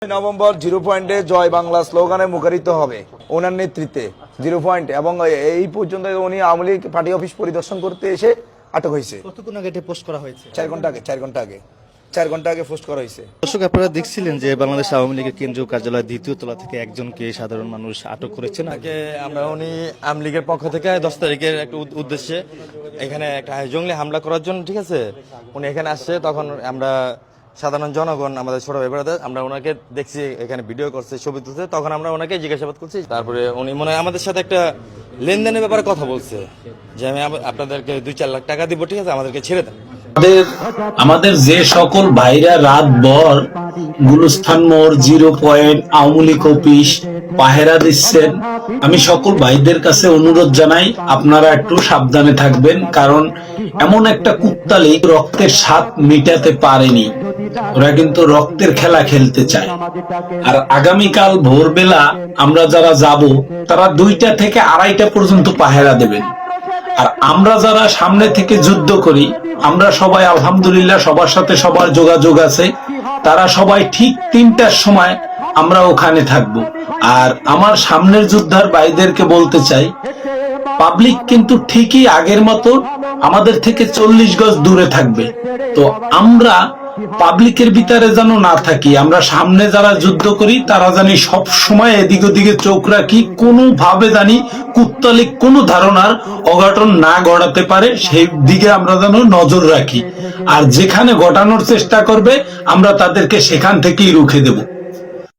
November 0 পয়েন্টে জয় বাংলা স্লোগানে মুখরিত হবে ওনার নেতৃত্বে 0 পয়েন্ট এবং এই পর্যন্ত উনি আওয়ামী লীগ পার্টি অফিস পরিদর্শন করতে এসে আটক হয়েছে। কতক্ষণ আগে এটা পোস্ট করা হয়েছে? 4 ঘন্টা আগে পোস্ট করা হয়েছে। দর্শক, আপনারা দেখছিলেন যে বাংলাদেশ আওয়ামী লীগের কেন্দ্রীয় কার্যালয় 2য় তলা থেকে একজনকে সাধারণ মানুষ আটক করেছেন। আমরা উনি আওয়ামী লীগের পক্ষ থেকে 10 তারিখের একটা উদ্দেশ্যে এখানে একটা জঙ্গলি হামলা করার জন্য, ঠিক আছে, উনি এখানে আসছে। তখন আমরা সাধারণ জনগণ, আমাদের ছোট ভাই ব্রাদার, আমরা ওনাকে দেখছি এখানে ভিডিও করছে, ছবি তুলছে। তখন আমরা ওনাকে জিজ্ঞাসাবাদ করছি। তারপরে উনি মনে হয় আমাদের সাথে একটা লেনদেনের ব্যাপারে কথা বলছে যে আমি আপনাদেরকে 2-4 লাখ টাকা দিব, ঠিক আছে, আমাদেরকে ছেড়ে দেন। আমাদের যে সকল ভাইরা রাতভর গুলস্থান মোড়, 0 পয়েন্ট, আওয়ামী লীগ অফিস পাহেরা দিচ্ছেন, আমি সকল ভাইদের কাছে অনুরোধ জানাই আপনারা একটু সাবধানে থাকবেন। কারণ এমন একটা কুত্তা লীগ রক্তের স্বাদ মিটাতে পারেনি, ওরা কিন্তু রক্তের খেলা খেলতে চায়। আর আগামীকাল ভোরবেলা আমরা যারা যাব তারা 2টা থেকে 2:30 পর্যন্ত পাহেরা দেবেন। আর আমরা যারা সামনে থেকে যুদ্ধ করি, আমরা সবাই আলহামদুলিল্লাহ সবার সাথে সবার যোগাযোগ আছে, তারা সবাই ঠিক 3টার সময় আমরা ওখানে থাকব। আর আমার সামনের যোদ্ধার ভাইদেরকে বলতে চাই, পাবলিক কিন্তু ঠিকই আগের মতো আমাদের থেকে 40 গজ দূরে থাকবে। তো আমরা পাবলিকের ভিতরে যেন না থাকি, আমরা সামনে যারা যুদ্ধ করি তারা জানি সব সময় এদিক ওদিকে চোখ রাখি, কোনো ভাবে জানি কুত্তালিক কোনো ধারণার অঘটন না ঘটাতে পারে, সেই দিকে আমরা যেন নজর রাখি। আর যেখানে ঘটানোর চেষ্টা করবে আমরা তাদেরকে সেখান থেকেই রুখে দেব।